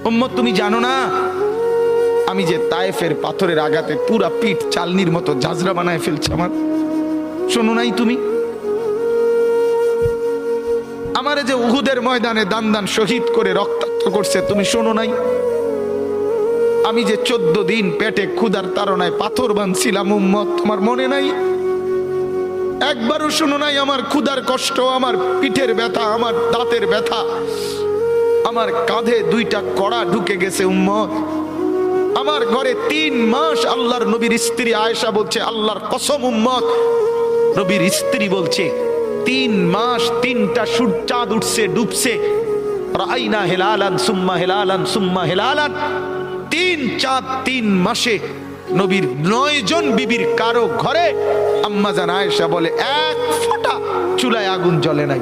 উম্মত তুমি জানো না আমি যে তায়েফের পাথরের আঘাতে পুরা পিঠ চালনির মতো জাজরা বানায় ফেলছে আমার? শোনো নাই তুমি? আমারে যে উহুদের ময়দানে দান দান শহীদ করে রক্তাক্ত করছে, তুমি শোনো নাই? আমি যে 14 দিন পেটে ক্ষুধার তাড়নায় পাথর বাঁধছিলাম, উম্মত তোমার মনে নাই? একবারও শোনো নাই আমার ক্ষুধার কষ্ট, আমার পিঠের ব্যথা, আমার দাঁতের ব্যথা, আমার কাঁধে 2টা কড়া ঢুকে গেছে? উম্মত, আমার ঘরে 3 মাস আল্লাহর নবীর স্ত্রী আয়েশা বলছে, আল্লাহর কসম উম্মত, নবীর স্ত্রী বলছে 3 মাস 3টা চাঁদ উঠছে ডুবছে, রাইনা হেলালান সুম্মা হেলালান সুম্মা হেলালান, 3 চাঁদ 3 মাসে নবীর 9 জন বিবির কারো ঘরে আম্মা জান আয়েশা বলে 1 ফোঁটা চুলায় আগুন জ্বলে নাই।